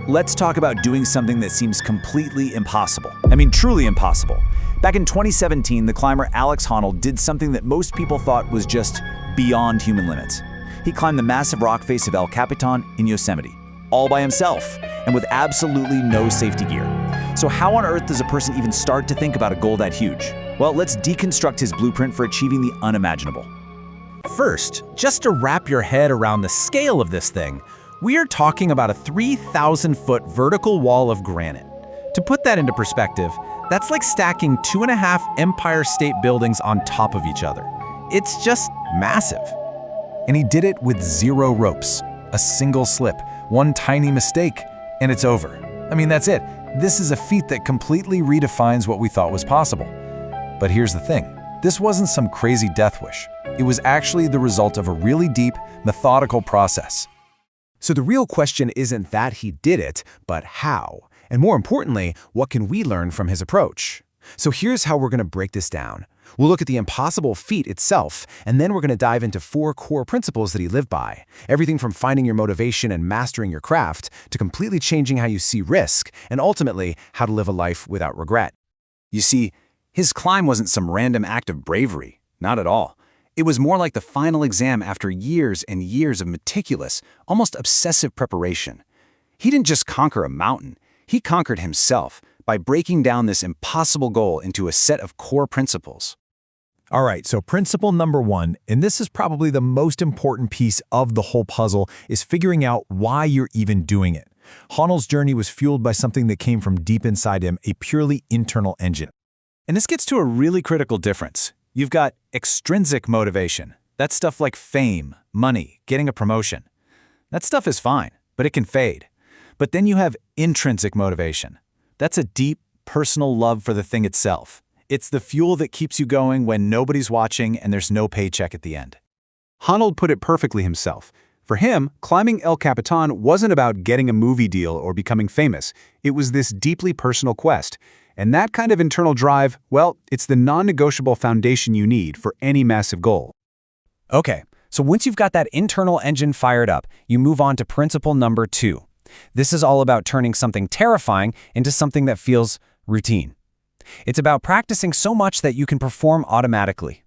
let's talk about doing something that seems completely impossible. I mean, truly impossible. Back in 2017, the climber Alex Honnold did something that most people thought was just beyond human limits. He climbed the massive rock face of El Capitan in Yosemite, all by himself, and with absolutely no safety gear. So how on earth does a person even start to think about a goal that huge? Well, let's deconstruct his blueprint for achieving the unimaginable. First, just to wrap your head around the scale of this thing, we are talking about a 3,000-foot vertical wall of granite. To put that into perspective, that's like stacking 2.5 Empire State Buildings on top of each other. It's just massive. And he did it with 0 ropes, a single slip, one tiny mistake, and it's over. I mean, that's it. This is a feat that completely redefines what we thought was possible. But here's the thing. This wasn't some crazy death wish. It was actually the result of a really deep, methodical process. So the real question isn't that he did it, but how? And more importantly, what can we learn from his approach? So here's how we're going to break this down. We'll look at the impossible feat itself, and then we're going to dive into 4 core principles that he lived by. Everything from finding your motivation and mastering your craft, to completely changing how you see risk, and ultimately, how to live a life without regret. You see, his climb wasn't some random act of bravery, not at all. It was more like the final exam after years and years of meticulous, almost obsessive preparation. He didn't just conquer a mountain, he conquered himself by breaking down this impossible goal into a set of core principles. All right, so principle number 1, and this is probably the most important piece of the whole puzzle, is figuring out why you're even doing it. Honnold's journey was fueled by something that came from deep inside him, a purely internal engine. And this gets to a really critical difference. You've got extrinsic motivation. That's stuff like fame, money, getting a promotion. That stuff is fine, but it can fade. But then you have intrinsic motivation. That's a deep, personal love for the thing itself. It's the fuel that keeps you going when nobody's watching and there's no paycheck at the end. Honnold put it perfectly himself. For him, climbing El Capitan wasn't about getting a movie deal or becoming famous. It was this deeply personal quest. And that kind of internal drive, well, it's the non-negotiable foundation you need for any massive goal. Okay, so once you've got that internal engine fired up, you move on to principle number 2. This is all about turning something terrifying into something that feels routine. It's about practicing so much that you can perform automatically.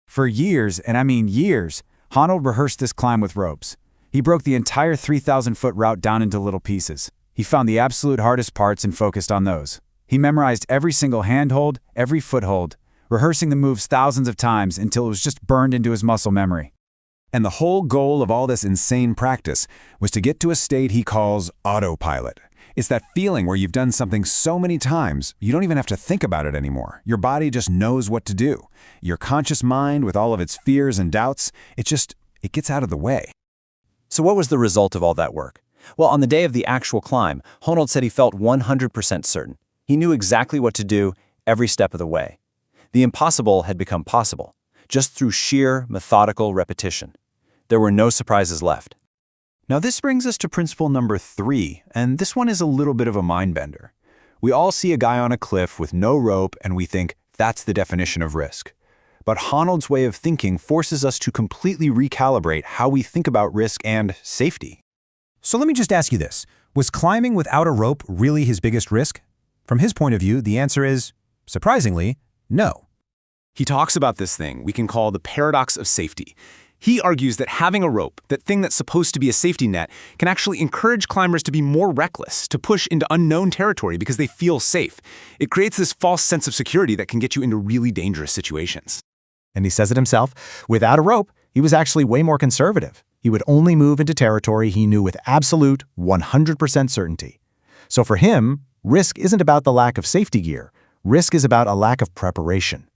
For years, and I mean years, Honnold rehearsed this climb with ropes. He broke the entire 3,000-foot route down into little pieces. He found the absolute hardest parts and focused on those. He memorized every single handhold, every foothold, rehearsing the moves thousands of times until it was just burned into his muscle memory. And the whole goal of all this insane practice was to get to a state he calls autopilot. It's that feeling where you've done something so many times, you don't even have to think about it anymore. Your body just knows what to do. Your conscious mind, with all of its fears and doubts, it gets out of the way. So what was the result of all that work? Well, on the day of the actual climb, Honnold said he felt 100% certain. He knew exactly what to do every step of the way. The impossible had become possible, just through sheer, methodical repetition. There were no surprises left. Now this brings us to principle number 3, and this one is a little bit of a mind-bender. We all see a guy on a cliff with no rope and we think that's the definition of risk. But Honnold's way of thinking forces us to completely recalibrate how we think about risk and safety. So let me just ask you this. Was climbing without a rope really his biggest risk? From his point of view, the answer is, surprisingly, no. He talks about this thing we can call the paradox of safety. He argues that having a rope, that thing that's supposed to be a safety net, can actually encourage climbers to be more reckless, to push into unknown territory because they feel safe. It creates this false sense of security that can get you into really dangerous situations. And he says it himself, without a rope, he was actually way more conservative. He would only move into territory he knew with absolute 100% certainty. So for him, risk isn't about the lack of safety gear. Risk is about a lack of preparation.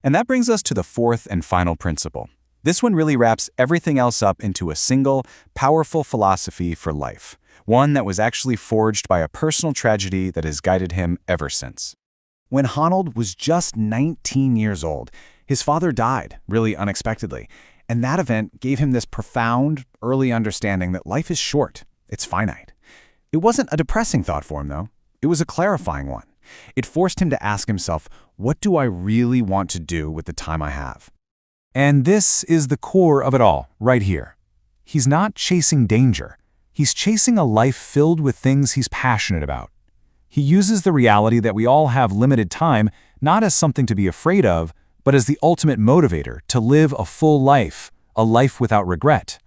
And that brings us to the 4th and final principle. This one really wraps everything else up into a single, powerful philosophy for life, one that was actually forged by a personal tragedy that has guided him ever since. When Honnold was just 19 years old, his father died, really unexpectedly, and that event gave him this profound, early understanding that life is short, it's finite. It wasn't a depressing thought for him, though. It was a clarifying one. It forced him to ask himself, what do I really want to do with the time I have? And this is the core of it all, right here. He's not chasing danger. He's chasing a life filled with things he's passionate about. He uses the reality that we all have limited time not as something to be afraid of, but as the ultimate motivator to live a full life, a life without regret.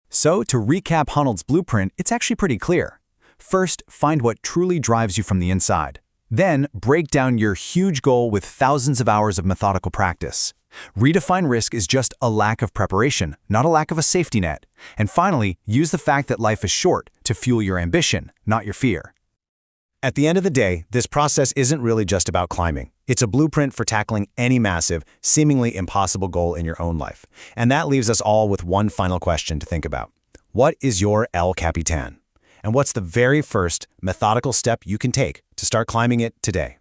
So, to recap Honnold's blueprint, it's actually pretty clear. First, find what truly drives you from the inside. Then, break down your huge goal with thousands of hours of methodical practice. Redefine risk as just a lack of preparation, not a lack of a safety net. And finally, use the fact that life is short to fuel your ambition, not your fear. At the end of the day, this process isn't really just about climbing. It's a blueprint for tackling any massive, seemingly impossible goal in your own life. And that leaves us all with one final question to think about. What is your El Capitan? And what's the very first methodical step you can take to start climbing it today?